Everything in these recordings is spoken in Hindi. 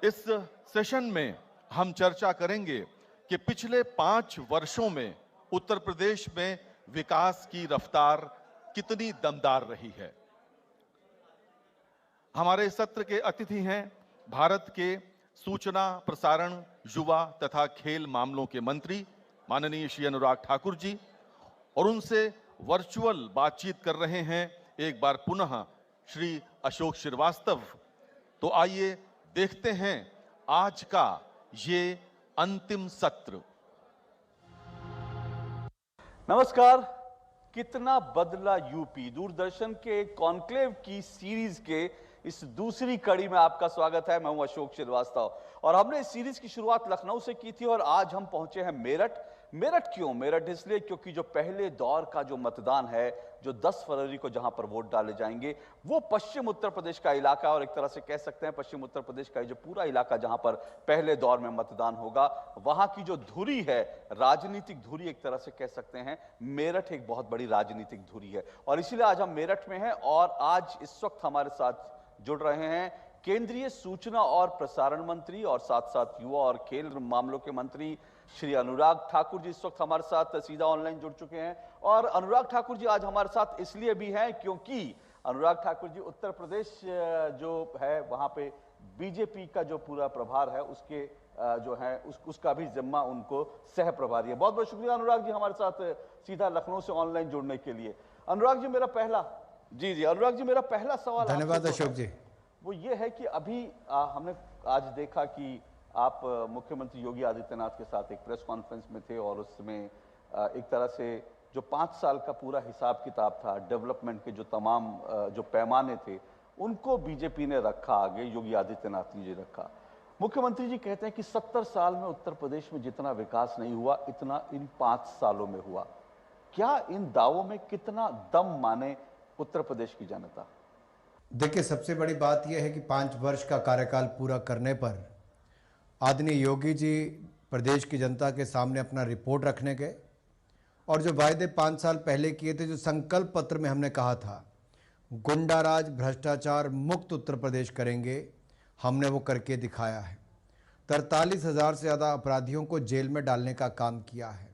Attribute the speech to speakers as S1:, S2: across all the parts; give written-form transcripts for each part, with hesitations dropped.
S1: इस सेशन में हम चर्चा करेंगे कि पिछले 5 वर्षों में उत्तर प्रदेश में विकास की रफ्तार कितनी दमदार रही है। हमारे सत्र के अतिथि हैं भारत के सूचना, प्रसारण, युवा तथा खेल मामलों के मंत्री माननीय श्री अनुराग ठाकुर जी, और उनसे वर्चुअल बातचीत कर रहे हैं एक बार पुनः श्री अशोक श्रीवास्तव। तो आइए देखते हैं आज का ये अंतिम सत्र।
S2: नमस्कार। कितना बदला यूपी, दूरदर्शन के कॉन्क्लेव की सीरीज के इस दूसरी कड़ी में आपका स्वागत है। मैं हूं अशोक श्रीवास्तव और हमने इस सीरीज की शुरुआत लखनऊ से की थी और आज हम पहुंचे हैं मेरठ। मेरठ क्यों? मेरठ इसलिए क्योंकि जो पहले दौर का जो मतदान है, जो 10 फरवरी को जहां पर वोट डाले जाएंगे, वो पश्चिम उत्तर प्रदेश का इलाका, और एक तरह से कह सकते हैं पश्चिम उत्तर प्रदेश का जो पूरा इलाका जहां पर पहले दौर में मतदान होगा, वहां की जो धुरी है, राजनीतिक धुरी एक तरह से कह सकते हैं, मेरठ एक बहुत बड़ी राजनीतिक धुरी है। और इसीलिए आज हम मेरठ में हैं और आज इस वक्त हमारे साथ जुड़ रहे हैं केंद्रीय सूचना और प्रसारण मंत्री और साथ साथ युवा और खेल मामलों के मंत्री श्री अनुराग ठाकुर जी इस वक्त हमारे साथ सीधा ऑनलाइन जुड़ चुके हैं। और अनुराग ठाकुर जी आज हमारे साथ इसलिए भी हैं क्योंकि अनुराग ठाकुर जी उत्तर प्रदेश जो है वहां पे बीजेपी का जो पूरा प्रभार है उसके जो है उसका भी जिम्मा उनको सह प्रभारी है। बहुत बहुत शुक्रिया अनुराग जी हमारे साथ सीधा लखनऊ से ऑनलाइन जुड़ने के लिए। अनुराग जी मेरा पहला सवाल
S3: धन्यवाद अशोक जी।
S2: वो ये है कि अभी हमने आज देखा कि आप मुख्यमंत्री योगी आदित्यनाथ के साथ एक प्रेस कॉन्फ्रेंस में थे और उसमें एक तरह से जो 5 साल का पूरा हिसाब किताब था, डेवलपमेंट के जो तमाम जो पैमाने थे, उनको बीजेपी ने रखा आगे, योगी आदित्यनाथ जी रखा। मुख्यमंत्री जी कहते हैं कि 70 साल में उत्तर प्रदेश में जितना विकास नहीं हुआ इतना इन 5 सालों में हुआ। क्या इन दावों में कितना दम माने उत्तर प्रदेश की जनता?
S3: देखिए, सबसे बड़ी बात यह है कि 5 वर्ष का कार्यकाल पूरा करने पर आदरणीय योगी जी प्रदेश की जनता के सामने अपना रिपोर्ट रखने गए और जो वायदे 5 साल पहले किए थे, जो संकल्प पत्र में हमने कहा था गुंडाराज भ्रष्टाचार मुक्त उत्तर प्रदेश करेंगे, हमने वो करके दिखाया है। 43,000 से ज़्यादा अपराधियों को जेल में डालने का काम किया है।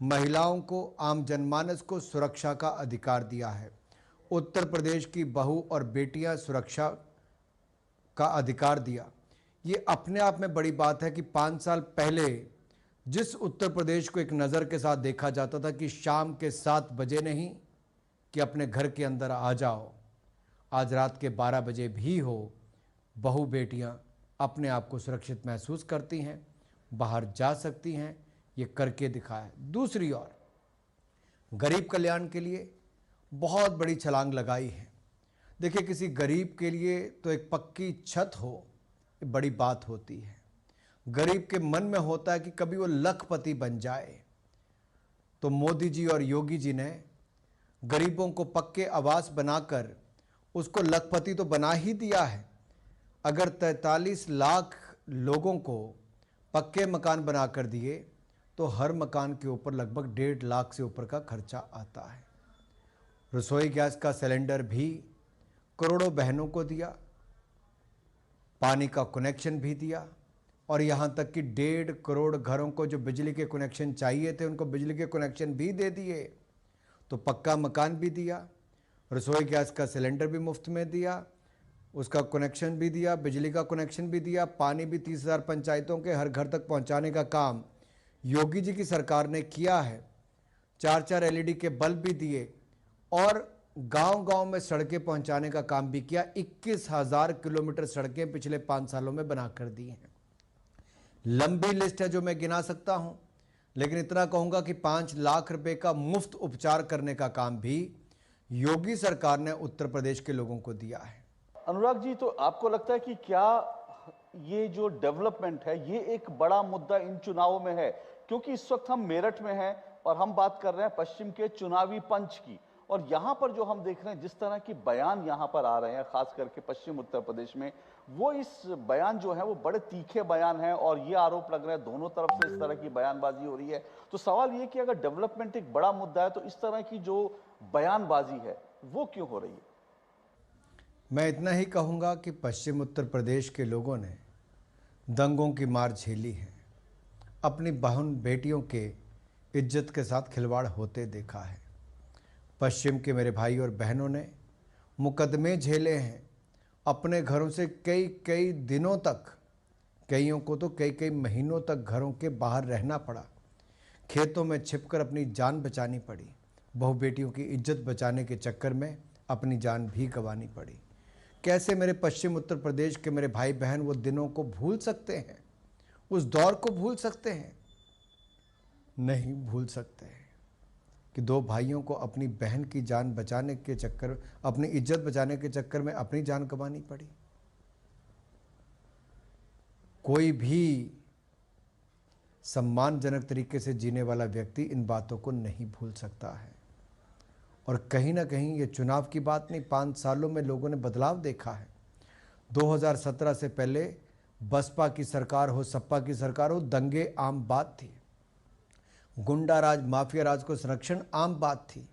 S3: महिलाओं को, आम जनमानस को सुरक्षा का अधिकार दिया है। उत्तर प्रदेश की बहू और बेटियां सुरक्षा का अधिकार दिया। ये अपने आप में बड़ी बात है कि 5 साल पहले जिस उत्तर प्रदेश को एक नज़र के साथ देखा जाता था कि शाम के 7 बजे नहीं कि अपने घर के अंदर आ जाओ, आज रात के 12 बजे भी हो, बहू बेटियां अपने आप को सुरक्षित महसूस करती हैं, बाहर जा सकती हैं। ये करके दिखाया। दूसरी ओर गरीब कल्याण के लिए बहुत बड़ी छलांग लगाई है। देखिए, किसी गरीब के लिए तो एक पक्की छत हो ये बड़ी बात होती है। गरीब के मन में होता है कि कभी वो लखपति बन जाए। तो मोदी जी और योगी जी ने गरीबों को पक्के आवास बनाकर उसको लखपति तो बना ही दिया है। अगर 43 लाख लोगों को पक्के मकान बना कर दिए तो हर मकान के ऊपर लगभग 1.5 लाख से ऊपर का खर्चा आता है। रसोई गैस का सिलेंडर भी करोड़ों बहनों को दिया, पानी का कनेक्शन भी दिया और यहाँ तक कि 1.5 करोड़ घरों को जो बिजली के कनेक्शन चाहिए थे उनको बिजली के कनेक्शन भी दे दिए। तो पक्का मकान भी दिया, रसोई गैस का सिलेंडर भी मुफ्त में दिया, उसका कनेक्शन भी दिया, बिजली का कनेक्शन भी दिया, पानी भी 30,000 पंचायतों के हर घर तक पहुँचाने का काम योगी जी की सरकार ने किया है। 4-4 एलईडी के बल्ब भी दिए और गांव-गांव में सड़कें पहुंचाने का काम भी किया। 21,000 किलोमीटर सड़कें पिछले 5 सालों में बना कर दी हैं। लंबी लिस्ट है जो मैं गिना सकता हूं, लेकिन इतना कहूंगा कि 5 लाख रुपए का मुफ्त उपचार करने का काम भी योगी सरकार ने उत्तर प्रदेश के लोगों को दिया है।
S2: अनुराग जी, तो आपको लगता है कि क्या ये जो डेवलपमेंट है ये एक बड़ा मुद्दा इन चुनावों में है? क्योंकि इस वक्त हम मेरठ में हैं और हम बात कर रहे हैं पश्चिम के चुनावी पंच की, और यहां पर जो हम देख रहे हैं जिस तरह के बयान यहां पर आ रहे हैं खास करके पश्चिम उत्तर प्रदेश में, वो इस बयान जो है वो बड़े तीखे बयान हैं और ये आरोप लग रहा है दोनों तरफ से इस तरह की बयानबाजी हो रही है। तो सवाल ये कि अगर डेवलपमेंट एक बड़ा मुद्दा है तो इस तरह की जो बयानबाजी है वो क्यों हो रही है?
S3: मैं इतना ही कहूंगा कि पश्चिम उत्तर प्रदेश के लोगों ने दंगों की मार झेली है, अपनी बहन बेटियों के इज्जत के साथ खिलवाड़ होते देखा है। पश्चिम के मेरे भाई और बहनों ने मुकदमे झेले हैं, अपने घरों से कई कई दिनों तक, कईयों को तो कई कई महीनों तक घरों के बाहर रहना पड़ा, खेतों में छिपकर अपनी जान बचानी पड़ी, बहू बेटियों की इज्जत बचाने के चक्कर में अपनी जान भी गंवानी पड़ी। कैसे मेरे पश्चिम उत्तर प्रदेश के मेरे भाई बहन वो दिनों को भूल सकते हैं, उस दौर को भूल सकते हैं? नहीं भूल सकते हैं कि दो भाइयों को अपनी बहन की जान बचाने के चक्कर, अपनी इज्जत बचाने के चक्कर में अपनी जान गंवानी पड़ी। कोई भी सम्मानजनक तरीके से जीने वाला व्यक्ति इन बातों को नहीं भूल सकता है। और कहीं ना कहीं ये चुनाव की बात नहीं, 5 सालों में लोगों ने बदलाव देखा है। 2017 से पहले बसपा की सरकार हो, सपा की सरकार हो, दंगे आम बात थी, गुंडा राज, माफिया राज को संरक्षण आम बात थी,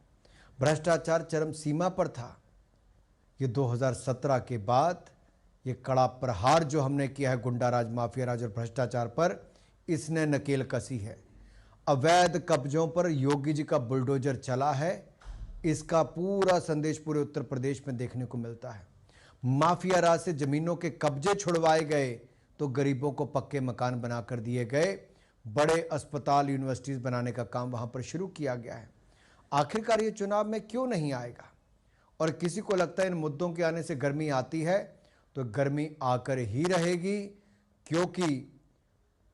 S3: भ्रष्टाचार चरम सीमा पर था। ये 2017 के बाद ये कड़ा प्रहार जो हमने किया है गुंडा राज, माफिया राज और भ्रष्टाचार पर, इसने नकेल कसी है। अवैध कब्जों पर योगी जी का बुलडोजर चला है, इसका पूरा संदेश पूरे उत्तर प्रदेश में देखने को मिलता है। माफिया राज से जमीनों के कब्जे छुड़वाए गए तो गरीबों को पक्के मकान बनाकर दिए गए, बड़े अस्पताल, यूनिवर्सिटीज बनाने का काम वहां पर शुरू किया गया है। आखिरकार ये चुनाव में क्यों नहीं आएगा? और किसी को लगता है इन मुद्दों के आने से गर्मी आती है, तो गर्मी आकर ही रहेगी, क्योंकि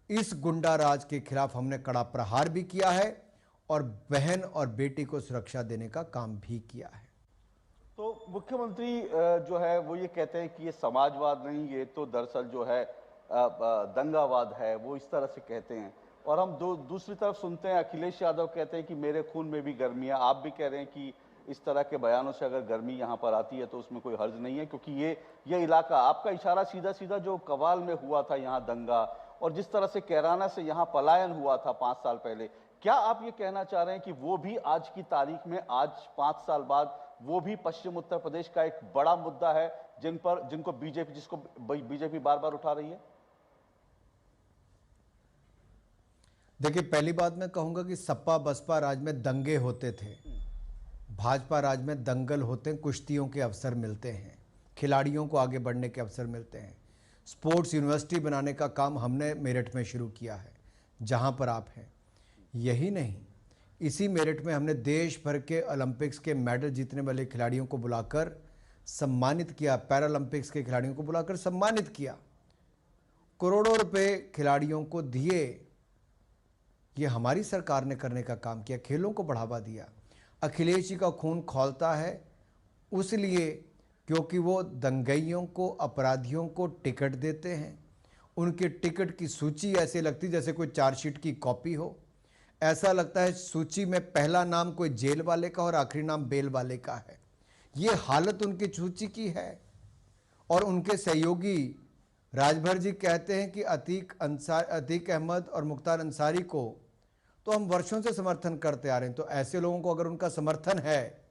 S3: इस गुंडा राज के खिलाफ हमने कड़ा प्रहार भी किया है और बहन और बेटी को सुरक्षा देने का काम भी किया है।
S2: तो मुख्यमंत्री जो है वो ये कहते हैं कि ये समाजवाद नहीं, ये तो दरअसल जो है दंगावाद है, वो इस तरह से कहते हैं। और हम दूसरी तरफ सुनते हैं अखिलेश यादव कहते हैं कि मेरे खून में भी गर्मी है। आप भी कह रहे हैं कि इस तरह के बयानों से अगर गर्मी यहाँ पर आती है तो उसमें कोई हर्ज नहीं है, क्योंकि ये इलाका, आपका इशारा सीधा सीधा जो कवाल में हुआ था यहाँ दंगा, और जिस तरह से कैराना से यहाँ पलायन हुआ था 5 साल पहले, क्या आप ये कहना चाह रहे हैं कि वो भी आज की तारीख में, आज 5 साल बाद, वो भी पश्चिम उत्तर प्रदेश का एक बड़ा मुद्दा है जिसको बीजेपी बार बार उठा रही है?
S3: देखिए, पहली बात मैं कहूंगा कि सपा बसपा राज में दंगे होते थे, भाजपा राज में दंगल होते हैं, कुश्तियों के अवसर मिलते हैं, खिलाड़ियों को आगे बढ़ने के अवसर मिलते हैं। स्पोर्ट्स यूनिवर्सिटी बनाने का काम हमने मेरठ में शुरू किया है, जहां पर आप हैं। यही नहीं, इसी मेरठ में हमने देश भर के ओलंपिक्स के मेडल जीतने वाले खिलाड़ियों को बुलाकर सम्मानित किया, पैरालंपिक्स के खिलाड़ियों को बुलाकर सम्मानित किया, करोड़ों रुपए खिलाड़ियों को दिए। ये हमारी सरकार ने करने का काम किया, खेलों को बढ़ावा दिया। अखिलेश जी का खून खौलता है उसलिए क्योंकि वो दंगइयों को, अपराधियों को टिकट देते हैं। उनके टिकट की सूची ऐसे लगती जैसे कोई चार्जशीट की कॉपी हो। ऐसा लगता है सूची में पहला नाम कोई जेल वाले का और आखिरी नाम बेल वाले का है। ये हालत उनकी सूची की है। और उनके सहयोगी राजभर जी कहते हैं कि अतीक अहमद और मुख्तार अंसारी को तो हम वर्षों से समर्थन करते आ रहे हैं। तो ऐसे लोगों को अगर उनका समर्थन है,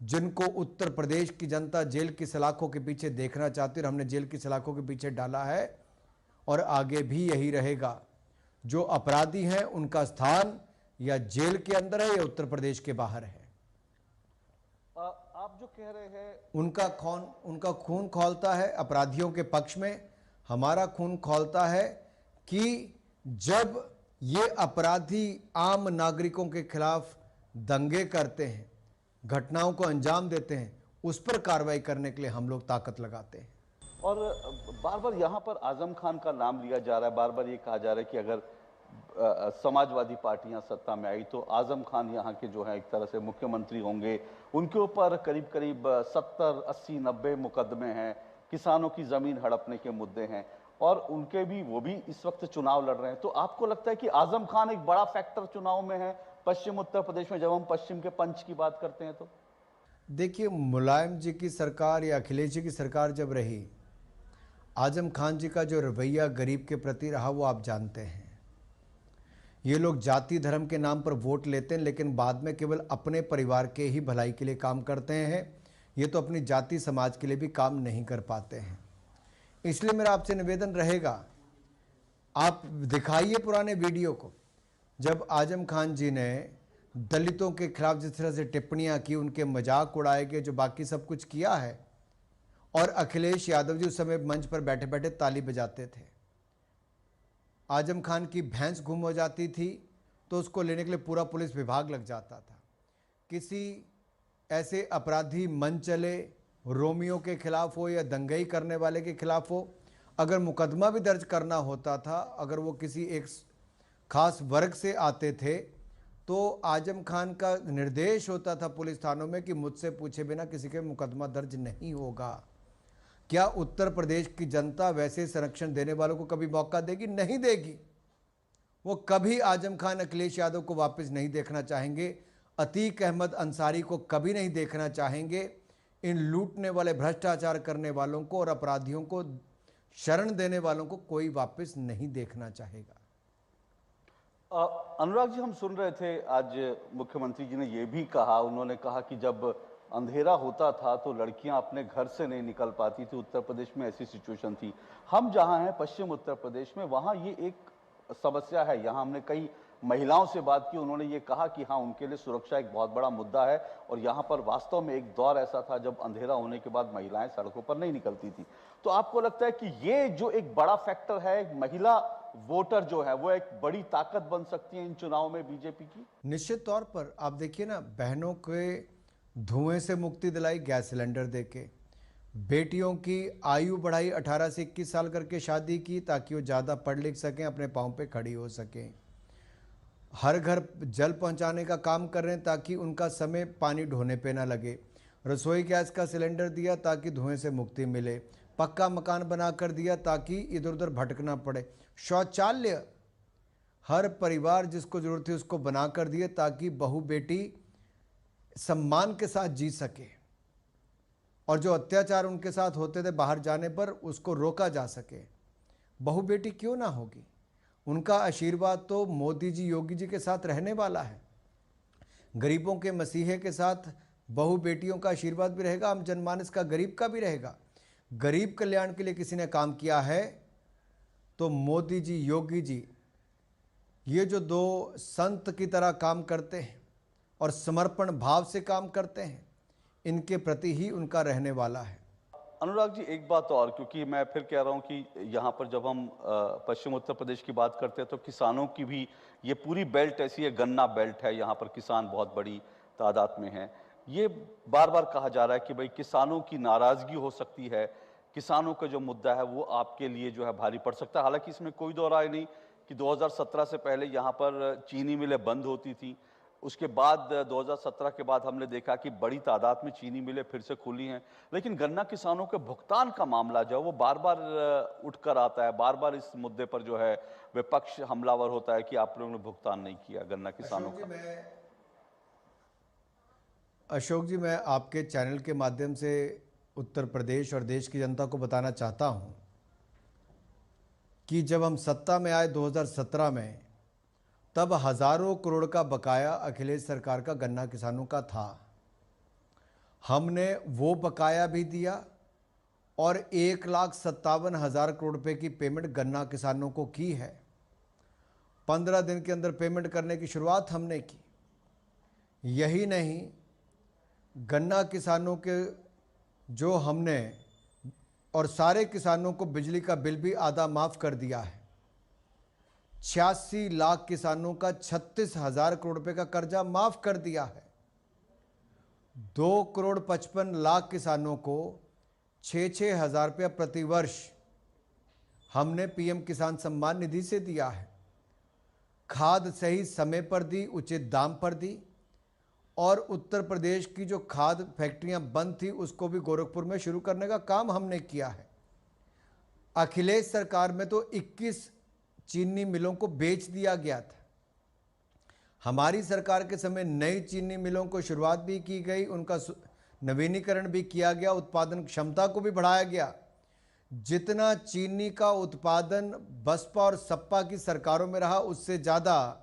S3: जिनको उत्तर प्रदेश की जनता जेल की सलाखों के पीछे देखना चाहती है, और हमने जेल की सलाखों के पीछे डाला है और आगे भी यही रहेगा। जो अपराधी हैं उनका स्थान या जेल के अंदर है या उत्तर प्रदेश के बाहर है।
S2: आप जो कह रहे हैं,
S3: उनका खून खौलता है अपराधियों के पक्ष में, हमारा खून खौलता है कि जब ये अपराधी आम नागरिकों के खिलाफ दंगे करते हैं, घटनाओं को अंजाम देते हैं, उस पर कार्रवाई करने के लिए हम लोग ताकत लगाते हैं।
S2: और बार बार यहाँ पर आजम खान का नाम लिया जा रहा है, बार बार ये कहा जा रहा है कि अगर समाजवादी पार्टियां सत्ता में आई तो आजम खान यहाँ के जो है एक तरह से मुख्यमंत्री होंगे। उनके ऊपर करीब करीब 70, 80, 90 मुकदमे हैं, किसानों की जमीन हड़पने के मुद्दे हैं, और उनके भी, वो भी इस वक्त चुनाव लड़ रहे हैं। तो आपको लगता है कि आजम खान एक बड़ा फैक्टर चुनाव में है पश्चिम उत्तर प्रदेश में, जब हम पश्चिम के पंच की बात करते हैं? तो
S3: देखिए, मुलायम जी की सरकार या अखिलेश जी की सरकार जब रही, आजम खान जी का जो रवैया गरीब के प्रति रहा वो आप जानते हैं। ये लोग जाति धर्म के नाम पर वोट लेते हैं, लेकिन बाद में केवल अपने परिवार के ही भलाई के लिए काम करते हैं। ये तो अपनी जाति समाज के लिए भी काम नहीं कर पाते हैं। इसलिए मेरा आपसे निवेदन रहेगा, आप दिखाइए पुराने वीडियो को, जब आजम खान जी ने दलितों के खिलाफ जिस तरह से टिप्पणियां की, उनके मजाक उड़ाए गए, जो बाकी सब कुछ किया है, और अखिलेश यादव जी उस समय मंच पर बैठे बैठे ताली बजाते थे। आजम खान की भैंस गुम हो जाती थी तो उसको लेने के लिए पूरा पुलिस विभाग लग जाता था। किसी ऐसे अपराधी मन चले रोमियो के खिलाफ हो या दंगई करने वाले के खिलाफ हो, अगर मुकदमा भी दर्ज करना होता था, अगर वो किसी एक खास वर्ग से आते थे, तो आजम खान का निर्देश होता था पुलिस थानों में कि मुझसे पूछे बिना किसी के मुकदमा दर्ज नहीं होगा। क्या उत्तर प्रदेश की जनता वैसे संरक्षण देने वालों को कभी मौका देगी? नहीं देगी। वो कभी आजम खान, अखिलेश यादव को वापस नहीं देखना चाहेंगे, अतीक अहमद अंसारी को कभी नहीं देखना चाहेंगे। इन लूटने वाले, भ्रष्टाचार करने वालों को और अपराधियों को शरण देने वालों को कोई वापस नहीं देखना चाहेगा।
S2: अनुराग जी, हम सुन रहे थे आज मुख्यमंत्री जी ने यह भी कहा, उन्होंने कहा कि जब अंधेरा होता था तो लड़कियां अपने घर से नहीं निकल पाती थी। उत्तर प्रदेश में ऐसी सिचुएशन थी। हम जहां हैं पश्चिम उत्तर प्रदेश में, वहां ये एक समस्या है। यहाँ हमने कई महिलाओं से बात की, उन्होंने ये कहा कि हाँ, उनके लिए सुरक्षा एक बहुत बड़ा मुद्दा है। और यहाँ पर वास्तव में एक दौर ऐसा था जब अंधेरा होने के बाद महिलाएं सड़कों पर नहीं निकलती थी। तो आपको लगता है कि ये जो एक बड़ा फैक्टर है, महिला वोटर जो है वो एक बड़ी ताकत बन सकती है इन चुनाव में बीजेपी की?
S3: निश्चित तौर पर। आप देखिए ना, बहनों के धुएं से मुक्ति दिलाई गैस सिलेंडर देके, बेटियों की आयु बढ़ाई, 18 से 21 साल करके शादी की ताकि वो ज़्यादा पढ़ लिख सकें, अपने पाँव पे खड़ी हो सकें। हर घर जल पहुंचाने का काम कर रहे हैं ताकि उनका समय पानी ढोने पे ना लगे। रसोई गैस का सिलेंडर दिया ताकि धुएं से मुक्ति मिले। पक्का मकान बना कर दिया ताकि इधर उधर भटकना पड़े। शौचालय हर परिवार जिसको ज़रूरत है उसको बना कर दिए ताकि बहू बेटी सम्मान के साथ जी सके, और जो अत्याचार उनके साथ होते थे बाहर जाने पर उसको रोका जा सके। बहू बेटी क्यों ना होगी? उनका आशीर्वाद तो मोदी जी, योगी जी के साथ रहने वाला है। गरीबों के मसीहे के साथ बहू बेटियों का आशीर्वाद भी रहेगा, आम जनमानस का, गरीब का भी रहेगा। गरीब कल्याण के लिए किसी ने काम किया है तो मोदी जी, योगी जी, ये जो दो संत की तरह काम करते हैं और समर्पण भाव से काम करते हैं, इनके प्रति ही उनका रहने वाला है।
S2: अनुराग जी, एक बात और, क्योंकि मैं फिर कह रहा हूं कि यहाँ पर जब हम पश्चिम उत्तर प्रदेश की बात करते हैं तो किसानों की भी ये पूरी बेल्ट ऐसी है, गन्ना बेल्ट है, यहाँ पर किसान बहुत बड़ी तादाद में हैं। ये बार बार कहा जा रहा है कि भाई किसानों की नाराजगी हो सकती है, किसानों का जो मुद्दा है वो आपके लिए जो है भारी पड़ सकता है। हालांकि इसमें कोई दो राय नहीं कि 2017 से पहले यहाँ पर चीनी मिलें बंद होती थी, उसके बाद 2017 के बाद हमने देखा कि बड़ी तादाद में चीनी मिलें फिर से खुली हैं। लेकिन गन्ना किसानों के भुगतान का मामला जो है वो बार बार उठकर आता है। बार बार इस मुद्दे पर जो है विपक्ष हमलावर होता है कि आप लोगों ने भुगतान नहीं किया गन्ना किसानों का।
S3: अशोक जी, मैं आपके चैनल के माध्यम से उत्तर प्रदेश और देश की जनता को बताना चाहता हूं कि जब हम सत्ता में आए 2017 में, तब हजारों करोड़ का बकाया अखिलेश सरकार का गन्ना किसानों का था। हमने वो बकाया भी दिया और 1,57,000 करोड़ रुपए की पेमेंट गन्ना किसानों को की है। 15 दिन के अंदर पेमेंट करने की शुरुआत हमने की। यही नहीं, गन्ना किसानों के जो हमने और सारे किसानों को बिजली का बिल भी आधा माफ़ कर दिया है। 86 लाख किसानों का 36,000 करोड़ रुपए का कर्जा माफ कर दिया है। 2,55,00,000 किसानों को 6-6 हज़ार रुपया प्रति वर्ष हमने पीएम किसान सम्मान निधि से दिया है। खाद सही समय पर दी, उचित दाम पर दी, और उत्तर प्रदेश की जो खाद फैक्ट्रियां बंद थी उसको भी गोरखपुर में शुरू करने का काम हमने किया है। अखिलेश सरकार में तो 21 चीनी मिलों को बेच दिया गया था। हमारी सरकार के समय नई चीनी मिलों को शुरुआत भी की गई, उनका नवीनीकरण भी किया गया, उत्पादन क्षमता को भी बढ़ाया गया। जितना चीनी का उत्पादन बसपा और सपा की सरकारों में रहा, उससे ज़्यादा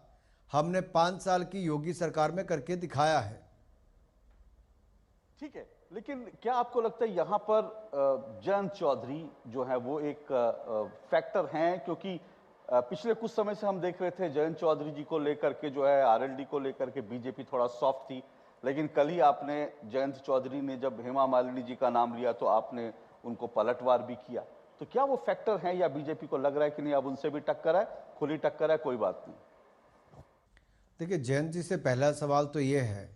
S3: हमने 5 साल की योगी सरकार में करके दिखाया है।
S2: ठीक है, लेकिन क्या आपको लगता है यहाँ पर जयंत चौधरी जो है वो एक फैक्टर हैं, क्योंकि पिछले कुछ समय से हम देख रहे थे जयंत चौधरी जी को लेकर के जो है आरएलडी को लेकर के बीजेपी थोड़ा सॉफ्ट थी, लेकिन कल ही आपने जयंत चौधरी ने जब हेमा मालिनी जी का नाम लिया तो आपने उनको पलटवार भी किया। तो क्या वो फैक्टर है या बीजेपी को लग रहा है कि नहीं अब उनसे भी टक्कर है, खुली टक्कर है, कोई बात नहीं?
S3: देखिए, जयंत जी से पहला सवाल तो ये है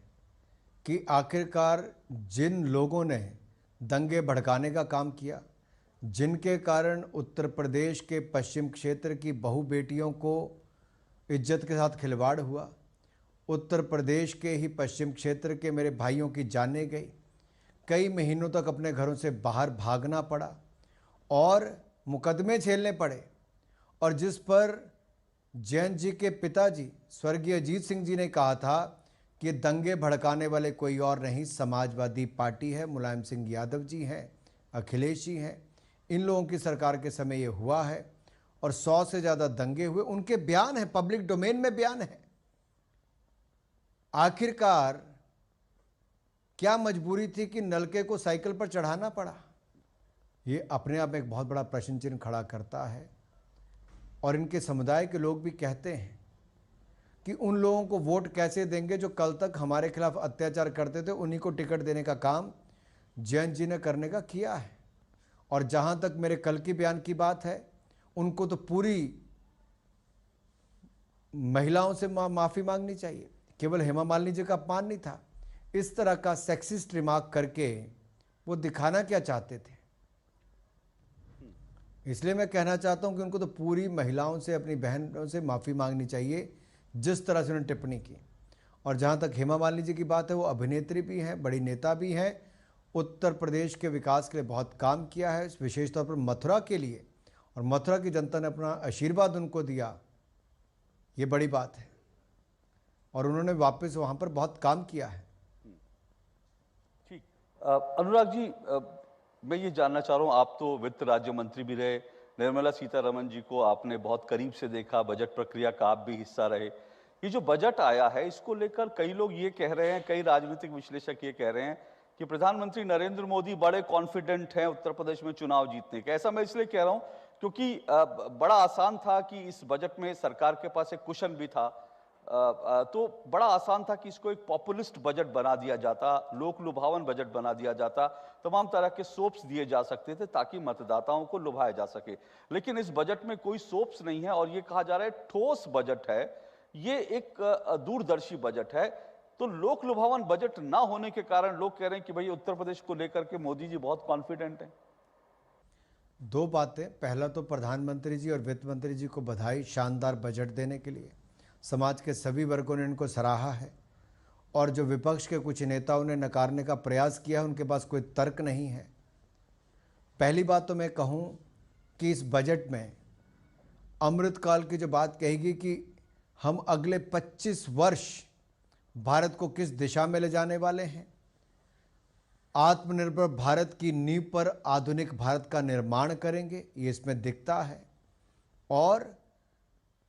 S3: कि आखिरकार जिन लोगों ने दंगे भड़काने का काम किया, जिनके कारण उत्तर प्रदेश के पश्चिम क्षेत्र की बहु बेटियों को इज्जत के साथ खिलवाड़ हुआ, उत्तर प्रदेश के ही पश्चिम क्षेत्र के मेरे भाइयों की जानें गई, कई महीनों तक अपने घरों से बाहर भागना पड़ा और मुकदमे झेलने पड़े, और जिस पर जयंत जी के पिताजी स्वर्गीय अजीत सिंह जी ने कहा था कि दंगे भड़काने वाले कोई और नहीं, समाजवादी पार्टी है, मुलायम सिंह यादव जी हैं, अखिलेश जी हैं, इन लोगों की सरकार के समय ये हुआ है और 100 से ज़्यादा दंगे हुए। उनके बयान है, पब्लिक डोमेन में बयान है। आखिरकार क्या मजबूरी थी कि नलके को साइकिल पर चढ़ाना पड़ा? ये अपने आप में एक बहुत बड़ा प्रश्न चिन्ह खड़ा करता है। और इनके समुदाय के लोग भी कहते हैं कि उन लोगों को वोट कैसे देंगे जो कल तक हमारे खिलाफ अत्याचार करते थे, उन्हीं को टिकट देने का काम जयंत जी ने करने का किया है। और जहां तक मेरे कल की बयान की बात है, उनको तो पूरी महिलाओं से माफ़ी मांगनी चाहिए। केवल हेमा मालिनी जी का अपमान नहीं था, इस तरह का सेक्सिस्ट रिमार्क करके वो दिखाना क्या चाहते थे। इसलिए मैं कहना चाहता हूं कि उनको तो पूरी महिलाओं से, अपनी बहनों से माफ़ी मांगनी चाहिए जिस तरह से उन्होंने टिप्पणी की। और जहां तक हेमा मालिनी जी की बात है, वो अभिनेत्री भी हैं, बड़ी नेता भी हैं, उत्तर प्रदेश के विकास के लिए बहुत काम किया है, विशेष तौर पर मथुरा के लिए, और मथुरा की जनता ने अपना आशीर्वाद उनको दिया, ये बड़ी बात है। और उन्होंने वापस वहाँ पर बहुत काम किया है।
S2: ठीक। अनुराग जी, मैं ये जानना चाह रहा हूँ, आप तो वित्त राज्य मंत्री भी रहे, निर्मला सीतारमण जी को आपने बहुत करीब से देखा, बजट प्रक्रिया का आप भी हिस्सा रहे। ये जो बजट आया है, इसको लेकर कई लोग ये कह रहे हैं, कई राजनीतिक विश्लेषक ये कह रहे हैं कि प्रधानमंत्री नरेंद्र मोदी बड़े कॉन्फिडेंट हैं उत्तर प्रदेश में चुनाव जीतने के। ऐसा मैं इसलिए कह रहा हूं क्योंकि बड़ा आसान था कि इस बजट में सरकार के पास एक कुशन भी था, तो बड़ा आसान था कि इसको एक पॉपुलिस्ट बजट बना दिया जाता, लोक लुभावन बजट बना दिया जाता, तमाम तरह के सोप्स दिए जा सकते थे ताकि मतदाताओं को लुभाया जा सके। लेकिन इस बजट में कोई सोप्स नहीं है और ये कहा जा रहा है ठोस बजट है, ये एक दूरदर्शी बजट है। तो लोक लुभावन बजट ना होने के कारण लोग कह रहे हैं कि भाई उत्तर प्रदेश को लेकर के मोदी जी बहुत कॉन्फिडेंट हैं।
S3: दो बातें, पहला तो प्रधानमंत्री जी और वित्त मंत्री जी को बधाई शानदार बजट देने के लिए। समाज के सभी वर्गों ने इनको सराहा है, और जो विपक्ष के कुछ नेताओं ने नकारने का प्रयास किया है, उनके पास कोई तर्क नहीं है। पहली बात तो मैं कहूं कि इस बजट में अमृतकाल की जो बात कहेगी कि हम अगले 25 वर्ष भारत को किस दिशा में ले जाने वाले हैं, आत्मनिर्भर भारत की नींव पर आधुनिक भारत का निर्माण करेंगे, ये इसमें दिखता है। और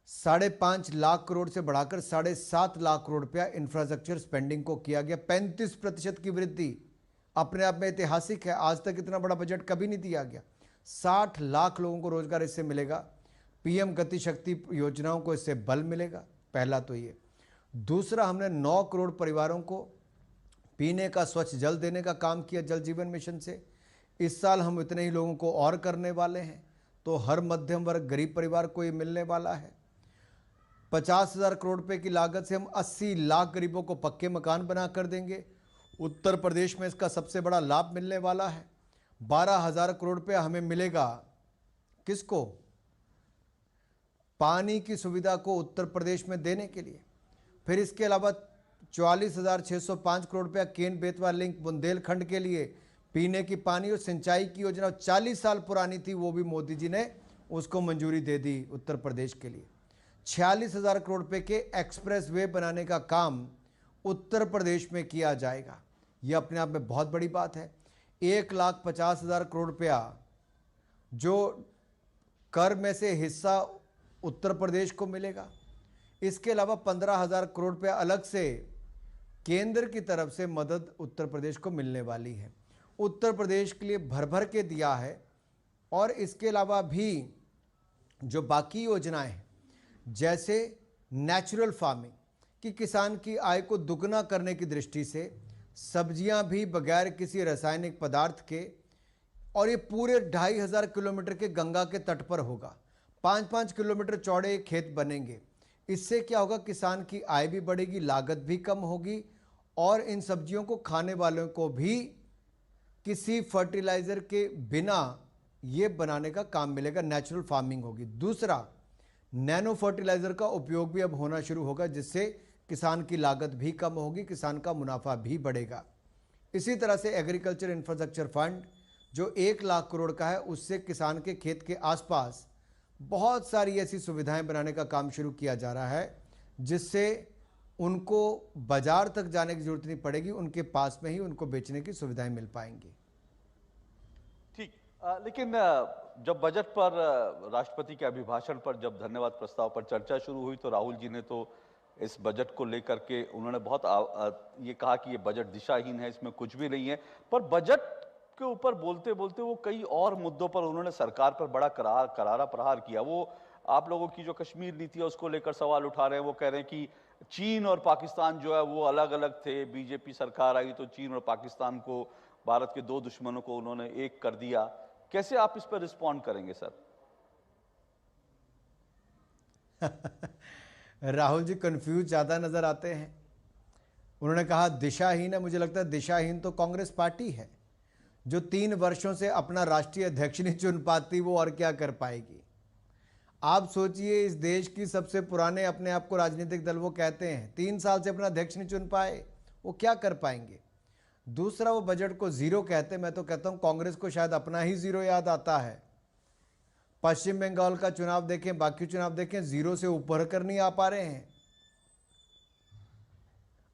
S3: 5.5 लाख करोड़ से बढ़ाकर 7.5 लाख करोड़ रुपया इंफ्रास्ट्रक्चर स्पेंडिंग को किया गया, 35% की वृद्धि अपने आप में ऐतिहासिक है। आज तक इतना बड़ा बजट कभी नहीं दिया गया। 60 लाख लोगों को रोजगार इससे मिलेगा, पीएम गति शक्ति योजनाओं को इससे बल मिलेगा, पहला तो ये। दूसरा, हमने 9 करोड़ परिवारों को पीने का स्वच्छ जल देने का काम किया जल जीवन मिशन से। इस साल हम इतने ही लोगों को और करने वाले हैं, तो हर मध्यम वर्ग गरीब परिवार को ये मिलने वाला है। 50,000 करोड़ रुपए की लागत से हम 80 लाख गरीबों को पक्के मकान बना कर देंगे। उत्तर प्रदेश में इसका सबसे बड़ा लाभ मिलने वाला है। 12,000 करोड़ रुपया हमें मिलेगा, किसको? पानी की सुविधा को उत्तर प्रदेश में देने के लिए। फिर इसके अलावा 44,605 करोड़ रुपया केन बेतवा लिंक बुंदेलखंड के लिए पीने की पानी और सिंचाई की योजना 40 साल पुरानी थी, वो भी मोदी जी ने उसको मंजूरी दे दी उत्तर प्रदेश के लिए। 46,000 करोड़ रुपए के एक्सप्रेस वे बनाने का काम उत्तर प्रदेश में किया जाएगा, ये अपने आप में बहुत बड़ी बात है। 1,50,000 करोड़ रुपया जो कर में से हिस्सा उत्तर प्रदेश को मिलेगा। इसके अलावा 15,000 करोड़ रुपया अलग से केंद्र की तरफ से मदद उत्तर प्रदेश को मिलने वाली है। उत्तर प्रदेश के लिए भर भर के दिया है। और इसके अलावा भी जो बाकी योजनाएं हैं, जैसे नेचुरल फार्मिंग कि किसान की आय को दुगना करने की दृष्टि से सब्जियां भी बगैर किसी रासायनिक पदार्थ के, और ये पूरे 2500 किलोमीटर के गंगा के तट पर होगा। 5-5 किलोमीटर चौड़े खेत बनेंगे। इससे क्या होगा, किसान की आय भी बढ़ेगी, लागत भी कम होगी, और इन सब्जियों को खाने वालों को भी किसी फर्टिलाइजर के बिना ये बनाने का काम मिलेगा। नेचुरल फार्मिंग होगी। दूसरा, नैनो फर्टिलाइजर का उपयोग भी अब होना शुरू होगा, जिससे किसान की लागत भी कम होगी, किसान का मुनाफा भी बढ़ेगा। इसी तरह से एग्रीकल्चर इंफ्रास्ट्रक्चर फंड जो 1 लाख करोड़ का है, उससे किसान के खेत के आसपास बहुत सारी ऐसी सुविधाएं बनाने का काम शुरू किया जा रहा है, जिससे उनको बाजार तक जाने की जरूरत नहीं पड़ेगी, उनके पास में ही उनको बेचने की सुविधाएं मिल पाएंगी।
S2: ठीक। लेकिन जब बजट पर राष्ट्रपति के अभिभाषण पर जब धन्यवाद प्रस्ताव पर चर्चा शुरू हुई, तो राहुल जी ने तो इस बजट को लेकर के उन्होंने बहुत ये कहा कि ये बजट दिशाहीन है, इसमें कुछ भी नहीं है। पर बजट के ऊपर बोलते बोलते वो कई और मुद्दों पर उन्होंने सरकार पर बड़ा करारा प्रहार किया। वो आप लोगों की जो कश्मीर नीति है उसको लेकर सवाल उठा रहे हैं। वो कह रहे हैं कि चीन और पाकिस्तान जो है वो अलग अलग थे, बीजेपी सरकार आई तो चीन और पाकिस्तान को, भारत के 2 दुश्मनों को उन्होंने एक कर दिया। कैसे आप इस पर रिस्पॉन्ड करेंगे सर?
S3: राहुल जी कंफ्यूज ज़्यादा नज़र आते हैं। उन्होंने कहा दिशाहीन है। मुझे लगता है दिशाहीन तो कांग्रेस पार्टी है, जो 3 वर्षों से अपना राष्ट्रीय अध्यक्ष नहीं चुन पाती, वो और क्या कर पाएगी। आप सोचिए, इस देश की सबसे पुराने अपने आप को राजनीतिक दल वो कहते हैं 3 साल से अपना अध्यक्ष नहीं चुन पाए, वो क्या कर पाएंगे। दूसरा, वो बजट को जीरो कहते हैं। मैं तो कहता हूँ कांग्रेस को शायद अपना ही जीरो याद आता है। पश्चिम बंगाल का चुनाव देखें, बाकी चुनाव देखें, जीरो से ऊपर कर नहीं आ पा रहे हैं।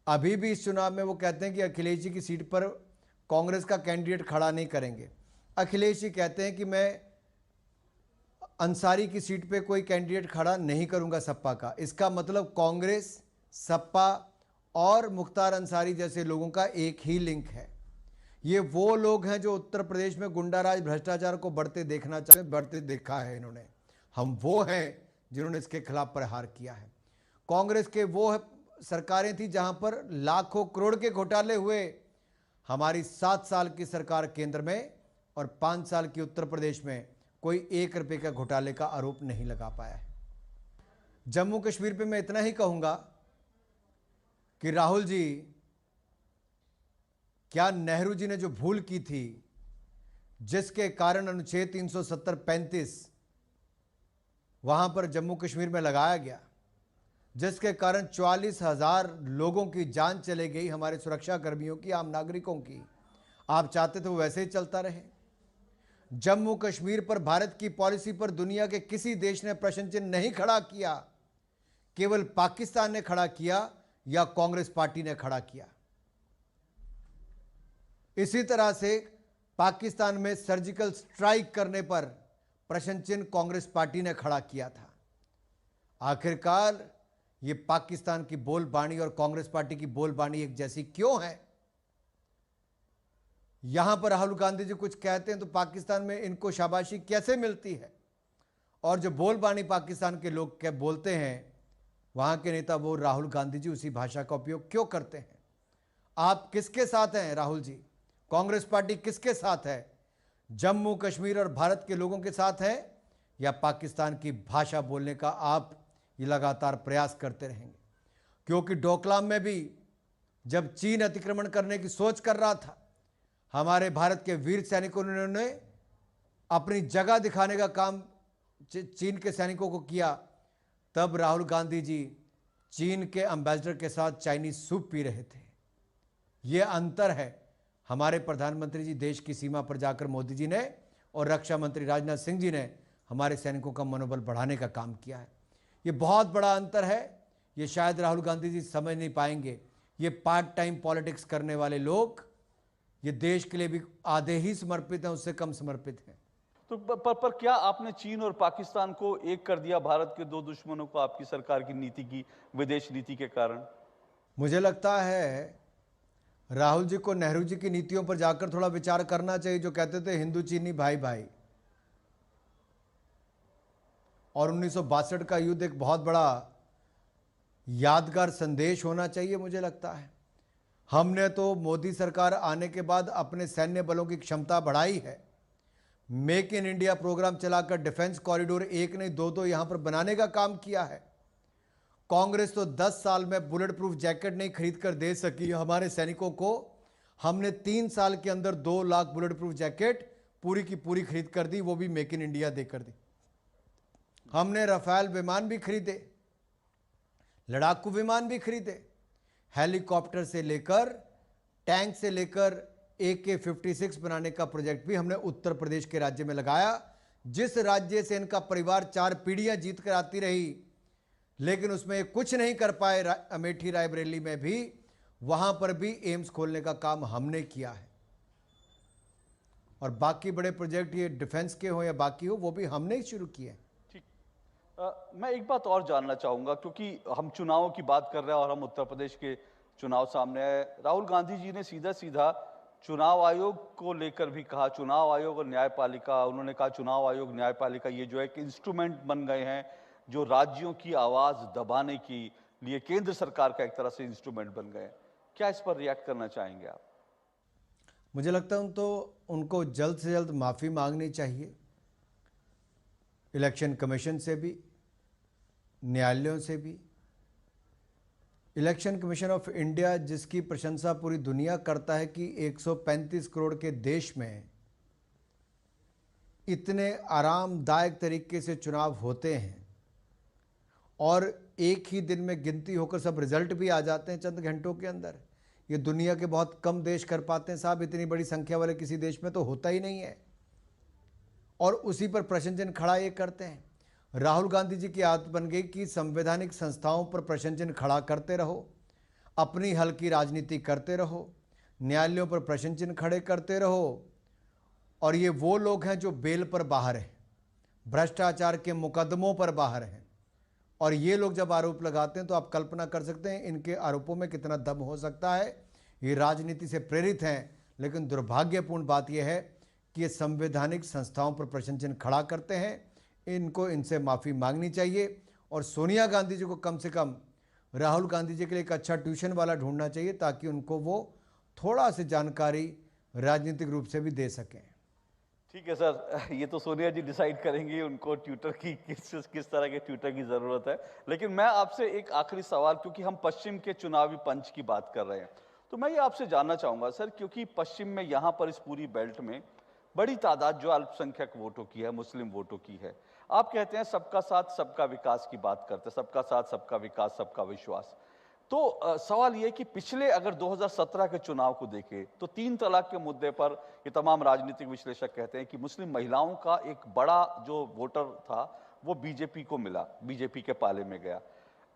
S3: अभी भी इस चुनाव में वो कहते हैं कि अखिलेश जी की सीट पर कांग्रेस का कैंडिडेट खड़ा नहीं करेंगे। अखिलेश जी कहते हैं कि मैं अंसारी की सीट पे कोई कैंडिडेट खड़ा नहीं करूंगा सपा का। इसका मतलब कांग्रेस, सपा और मुख्तार अंसारी जैसे लोगों का एक ही लिंक है। ये वो लोग हैं जो उत्तर प्रदेश में गुंडाराज, भ्रष्टाचार को बढ़ते देखना चाहते, बढ़ते देखा है इन्होंने। हम वो हैं जिन्होंने इसके खिलाफ प्रहार किया है। कांग्रेस के वो सरकारें थी जहां पर लाखों करोड़ के घोटाले हुए। हमारी 7 साल की सरकार केंद्र में और 5 साल की उत्तर प्रदेश में कोई 1 रुपये का घोटाले का आरोप नहीं लगा पाया है। जम्मू कश्मीर पे मैं इतना ही कहूंगा कि राहुल जी, क्या नेहरू जी ने जो भूल की थी, जिसके कारण अनुच्छेद 370-35 वहां पर जम्मू कश्मीर में लगाया गया, जिसके कारण 44,000 लोगों की जान चले गई, हमारे सुरक्षा कर्मियों की, आम नागरिकों की। आप चाहते थे वो वैसे ही चलता रहे। जम्मू कश्मीर पर भारत की पॉलिसी पर दुनिया के किसी देश ने प्रश्न चिन्ह नहीं खड़ा किया। केवल पाकिस्तान ने खड़ा किया या कांग्रेस पार्टी ने खड़ा किया। इसी तरह से पाकिस्तान में सर्जिकल स्ट्राइक करने पर प्रश्न चिन्ह कांग्रेस पार्टी ने खड़ा किया था। आखिरकार ये पाकिस्तान की बोलबाणी और कांग्रेस पार्टी की बोलबाणी एक जैसी क्यों है? यहां पर राहुल गांधी जी कुछ कहते हैं तो पाकिस्तान में इनको शाबाशी कैसे मिलती है, और जो बोलबाणी पाकिस्तान के लोग क्या बोलते हैं, वहां के नेता वो राहुल गांधी जी उसी भाषा का उपयोग क्यों करते हैं? आप किसके साथ हैं राहुल जी? कांग्रेस पार्टी किसके साथ है? जम्मू कश्मीर और भारत के लोगों के साथ है या पाकिस्तान की भाषा बोलने का आप ये लगातार प्रयास करते रहेंगे? क्योंकि डोकलाम में भी जब चीन अतिक्रमण करने की सोच कर रहा था, हमारे भारत के वीर सैनिकों ने अपनी जगह दिखाने का काम चीन के सैनिकों को किया। तब राहुल गांधी जी चीन के एम्बेसडर के साथ चाइनीज सूप पी रहे थे। यह अंतर है। हमारे प्रधानमंत्री जी देश की सीमा पर जाकर मोदी जी ने और रक्षा मंत्री राजनाथ सिंह जी ने हमारे सैनिकों का मनोबल बढ़ाने का काम किया है। ये बहुत बड़ा अंतर है। ये शायद राहुल गांधी जी समझ नहीं पाएंगे। ये पार्ट टाइम पॉलिटिक्स करने वाले लोग ये देश के लिए भी आधे ही समर्पित हैं, उससे कम समर्पित हैं।
S2: तो पर क्या आपने चीन और पाकिस्तान को एक कर दिया, भारत के 2 दुश्मनों को, आपकी सरकार की नीति की, विदेश नीति के कारण?
S3: मुझे लगता है राहुल जी को नेहरू जी की नीतियों पर जाकर थोड़ा विचार करना चाहिए, जो कहते थे हिंदू चीनी भाई भाई। और 1962 का युद्ध एक बहुत बड़ा यादगार संदेश होना चाहिए, मुझे लगता है। हमने तो मोदी सरकार आने के बाद अपने सैन्य बलों की क्षमता बढ़ाई है। मेक इन इंडिया प्रोग्राम चलाकर डिफेंस कॉरिडोर एक नहीं दो यहां पर बनाने का काम किया है। कांग्रेस तो 10 साल में बुलेट प्रूफ जैकेट नहीं खरीद कर दे सकी हमारे सैनिकों को। हमने 3 साल के अंदर 2 लाख बुलेट प्रूफ जैकेट पूरी की पूरी खरीद कर दी, वो भी मेक इन इंडिया देकर दी। हमने राफेल विमान भी खरीदे, लड़ाकू विमान भी खरीदे, हेलीकॉप्टर से लेकर टैंक से लेकर AK-56 बनाने का प्रोजेक्ट भी हमने उत्तर प्रदेश के राज्य में लगाया, जिस राज्य से इनका परिवार 4 पीढ़ियां जीत कर आती रही, लेकिन उसमें कुछ नहीं कर पाए। अमेठी रायबरेली में भी, वहां पर भी एम्स खोलने का काम हमने किया है। और बाकी बड़े प्रोजेक्ट ये डिफेंस के हो या बाकी हो, वो भी हमने ही शुरू किए।
S2: ठीक। मैं एक बात और जानना चाहूंगा, क्योंकि हम चुनावों की बात कर रहे हैं और हम उत्तर प्रदेश के चुनाव सामने आए। राहुल गांधी जी ने सीधा सीधा चुनाव आयोग को लेकर भी कहा, चुनाव आयोग और न्यायपालिका, उन्होंने कहा चुनाव आयोग न्यायपालिका ये जो है कि इंस्ट्रूमेंट बन गए हैं जो राज्यों की आवाज दबाने के लिए केंद्र सरकार का एक तरह से इंस्ट्रूमेंट बन गए। क्या इस पर रिएक्ट करना चाहेंगे आप?
S3: मुझे लगता है उनको जल्द से जल्द माफ़ी मांगनी चाहिए, इलेक्शन कमीशन से भी, न्यायालयों से भी। इलेक्शन कमीशन ऑफ इंडिया, जिसकी प्रशंसा पूरी दुनिया करता है कि 135 करोड़ के देश में इतने आरामदायक तरीके से चुनाव होते हैं और एक ही दिन में गिनती होकर सब रिजल्ट भी आ जाते हैं चंद घंटों के अंदर। ये दुनिया के बहुत कम देश कर पाते हैं साहब, इतनी बड़ी संख्या वाले किसी देश में तो होता ही नहीं है। और उसी पर प्रश्न चिन्ह खड़ा ये करते हैं। राहुल गांधी जी की आदत बन गई कि संवैधानिक संस्थाओं पर प्रश्न चिन्ह खड़ा करते रहो, अपनी हल्की राजनीति करते रहो, न्यायालयों पर प्रश्न चिन्ह खड़े करते रहो। और ये वो लोग हैं जो बेल पर बाहर हैं, भ्रष्टाचार के मुकदमों पर बाहर हैं। और ये लोग जब आरोप लगाते हैं तो आप कल्पना कर सकते हैं इनके आरोपों में कितना दम हो सकता है। ये राजनीति से प्रेरित हैं, लेकिन दुर्भाग्यपूर्ण बात यह है कि ये संवैधानिक संस्थाओं पर प्रश्न चिन्ह खड़ा करते हैं। इनको इनसे माफ़ी मांगनी चाहिए और सोनिया गांधी जी को कम से कम राहुल गांधी जी के लिए एक अच्छा ट्यूशन वाला ढूंढना चाहिए, ताकि उनको वो थोड़ा सी जानकारी राजनीतिक रूप से भी दे सकें।
S2: ठीक है सर, ये तो सोनिया जी डिसाइड करेंगी उनको ट्यूटर की किस तरह के ट्यूटर की जरूरत है। लेकिन मैं आपसे एक आखिरी सवाल, क्योंकि हम पश्चिम के चुनावी पंच की बात कर रहे हैं, तो मैं ये आपसे जानना चाहूंगा सर, क्योंकि पश्चिम में यहाँ पर इस पूरी बेल्ट में बड़ी तादाद जो अल्पसंख्यक वोटों की है, मुस्लिम वोटों की है। आप कहते हैं सबका साथ सबका विकास की बात करते हैं, सबका साथ सबका विकास सबका विश्वास। तो सवाल यह कि पिछले अगर 2017 के चुनाव को देखें तो 3 तलाक के मुद्दे पर ये तमाम राजनीतिक विश्लेषक कहते हैं कि मुस्लिम महिलाओं का एक बड़ा जो वोटर था वो बीजेपी को मिला, बीजेपी के पाले में गया।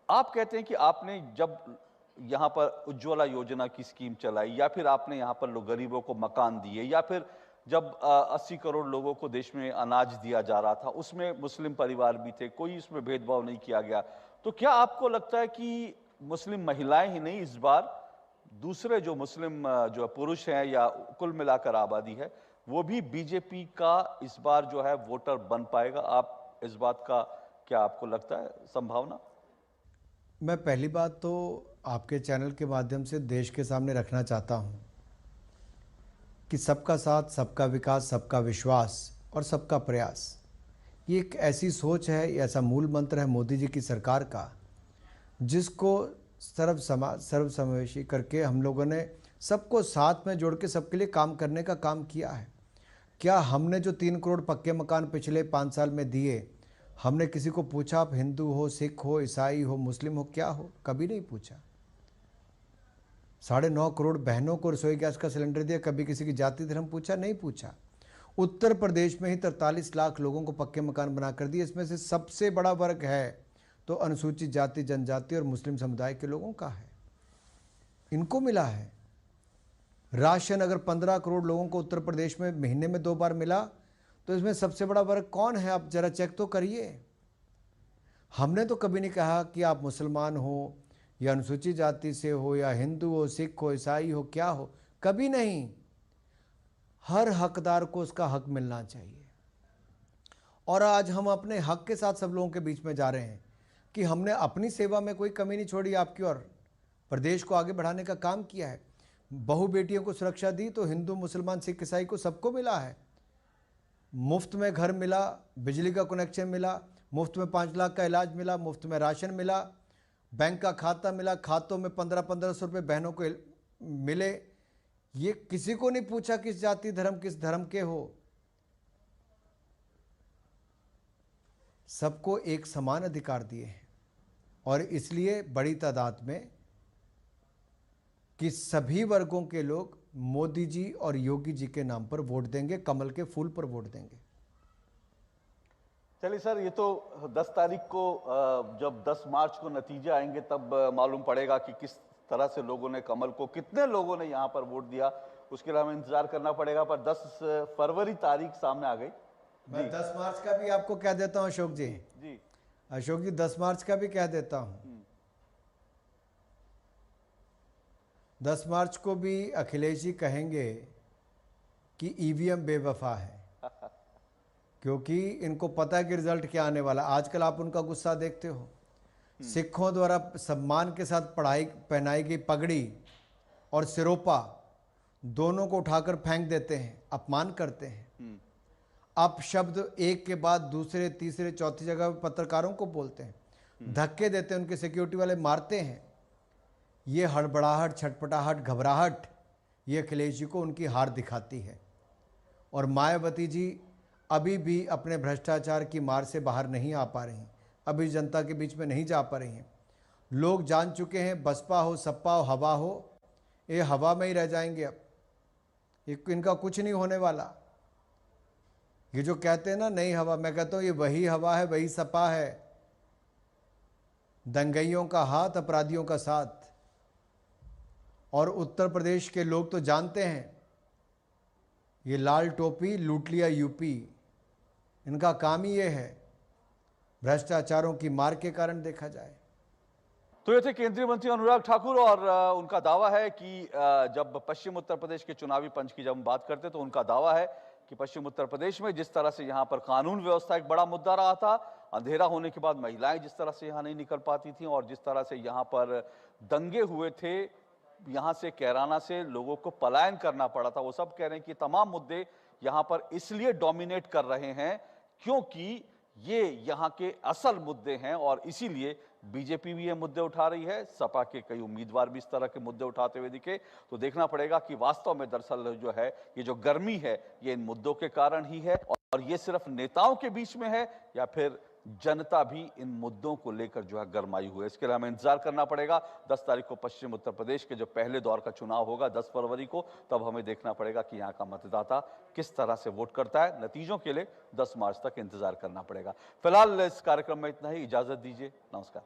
S2: आप कहते हैं कि आपने जब यहाँ पर उज्ज्वला योजना की स्कीम चलाई, या फिर आपने यहाँ पर लोग गरीबों को मकान दिए, या फिर जब 80 करोड़ लोगों को देश में अनाज दिया जा रहा था उसमें मुस्लिम परिवार भी थे, कोई इसमें भेदभाव नहीं किया गया, तो क्या आपको लगता है कि मुस्लिम महिलाएं ही नहीं, इस बार दूसरे जो मुस्लिम जो पुरुष हैं या कुल मिलाकर आबादी है वो भी बीजेपी का इस बार जो है वोटर बन पाएगा? आप इस बात का क्या आपको लगता है संभावना?
S3: मैं पहली बात तो आपके चैनल के माध्यम से देश के सामने रखना चाहता हूं कि सबका साथ सबका विकास सबका विश्वास और सबका प्रयास, ये एक ऐसी सोच है, ऐसा मूल मंत्र है मोदी जी की सरकार का, जिसको सर्वसमावेशी करके हम लोगों ने सबको साथ में जोड़ के सबके लिए काम करने का काम किया है। क्या हमने जो 3 करोड़ पक्के मकान पिछले 5 साल में दिए, हमने किसी को पूछा आप हिंदू हो, सिख हो, ईसाई हो, मुस्लिम हो, क्या हो? कभी नहीं पूछा। 9.5 करोड़ बहनों को रसोई गैस का सिलेंडर दिया, कभी किसी की जाति धर्म पूछा? नहीं पूछा। उत्तर प्रदेश में ही 43 लाख लोगों को पक्के मकान बना कर दिए। इसमें से सबसे बड़ा वर्ग है तो अनुसूचित जाति, जनजाति और मुस्लिम समुदाय के लोगों का है, इनको मिला है। राशन अगर 15 करोड़ लोगों को उत्तर प्रदेश में महीने में 2 बार मिला, तो इसमें सबसे बड़ा वर्ग कौन है? आप जरा चेक तो करिए। हमने तो कभी नहीं कहा कि आप मुसलमान हो या अनुसूचित जाति से हो या हिंदू हो, सिख हो, ईसाई हो, क्या हो, कभी नहीं। हर हकदार को उसका हक मिलना चाहिए। और आज हम अपने हक के साथ सब लोगों के बीच में जा रहे हैं कि हमने अपनी सेवा में कोई कमी नहीं छोड़ी आपकी और प्रदेश को आगे बढ़ाने का काम किया है। बहु बेटियों को सुरक्षा दी तो हिंदू, मुसलमान, सिख, ईसाई को सबको मिला है। मुफ्त में घर मिला, बिजली का कनेक्शन मिला, मुफ्त में 5 लाख का इलाज मिला, मुफ्त में राशन मिला, बैंक का खाता मिला, खातों में 1500 रुपये बहनों को मिले। ये किसी को नहीं पूछा किस जाति, धर्म, किस धर्म के हो, सबको एक समान अधिकार दिए हैं। और इसलिए बड़ी तादाद में कि सभी वर्गों के लोग मोदी जी और योगी जी के नाम पर वोट देंगे, कमल के फूल पर वोट देंगे।
S2: चलिए सर, ये तो 10 तारीख को जब 10 मार्च को नतीजे आएंगे तब मालूम पड़ेगा कि किस तरह से लोगों ने कमल को, कितने लोगों ने यहाँ पर वोट दिया, उसके लिए हमें इंतजार करना पड़ेगा। पर 10 फरवरी तारीख सामने आ गई।
S3: मैं 10 मार्च का भी आपको कह देता हूँ अशोक जी।
S2: जी
S3: अशोक जी 10 मार्च का भी कह देता हूँ। 10 मार्च को भी अखिलेश जी कहेंगे कि ईवीएम बेवफा है, क्योंकि इनको पता है कि रिजल्ट क्या आने वाला। आजकल आप उनका गुस्सा देखते हो। सिखों द्वारा सम्मान के साथ पहनाई गई पगड़ी और सिरोपा दोनों को उठाकर फेंक देते हैं, अपमान करते हैं। अपशब्द एक के बाद दूसरे, तीसरे, चौथी जगह पत्रकारों को बोलते हैं, धक्के देते हैं, उनके सिक्योरिटी वाले मारते हैं। ये हड़बड़ाहट, छटपटाहट, घबराहट ये अखिलेश जी को उनकी हार दिखाती है। और मायावती जी अभी भी अपने भ्रष्टाचार की मार से बाहर नहीं आ पा रही, अभी जनता के बीच में नहीं जा पा रही हैं। लोग जान चुके हैं, बसपा हो, सपा हो, हवा हो, ये हवा में ही रह जाएंगे। अब इनका कुछ नहीं होने वाला। ये जो कहते हैं ना नई हवा, मैं कहता हूँ ये वही हवा है, वही सपा है। दंगइयों का हाथ, अपराधियों का साथ। और उत्तर प्रदेश के लोग तो जानते हैं, ये लाल टोपी लूट लिया यूपी, इनका काम ही ये है, भ्रष्टाचारों की मार के कारण देखा जाए।
S2: तो ये थे केंद्रीय मंत्री अनुराग ठाकुर और उनका दावा है कि जब पश्चिम उत्तर प्रदेश के चुनावी पंच की जब हम बात करते हैं तो उनका दावा है कि पश्चिम उत्तर प्रदेश में जिस तरह से यहाँ पर कानून व्यवस्था एक बड़ा मुद्दा रहा था, अंधेरा होने के बाद महिलाएं जिस तरह से यहाँ नहीं निकल पाती थी और जिस तरह से यहाँ पर दंगे हुए थे, यहाँ से कैराना से लोगों को पलायन करना पड़ा था, वो सब कह रहे हैं कि तमाम मुद्दे यहाँ पर इसलिए डोमिनेट कर रहे हैं क्योंकि ये यहाँ के असल मुद्दे हैं और इसीलिए बीजेपी भी ये मुद्दे उठा रही है। सपा के कई उम्मीदवार भी इस तरह के मुद्दे उठाते हुए दिखे। तो देखना पड़ेगा कि वास्तव में दरअसल जो है ये जो गर्मी है ये इन मुद्दों के कारण ही है और ये सिर्फ नेताओं के बीच में है या फिर जनता भी इन मुद्दों को लेकर जो है गरमाई हुई है। इसके लिए हमें इंतजार करना पड़ेगा। 10 तारीख को पश्चिम उत्तर प्रदेश के जो पहले दौर का चुनाव होगा 10 फरवरी को, तब हमें देखना पड़ेगा कि यहाँ का मतदाता किस तरह से वोट करता है। नतीजों के लिए 10 मार्च तक इंतजार करना पड़ेगा। फिलहाल इस कार्यक्रम में इतना ही, इजाजत दीजिए, नमस्कार।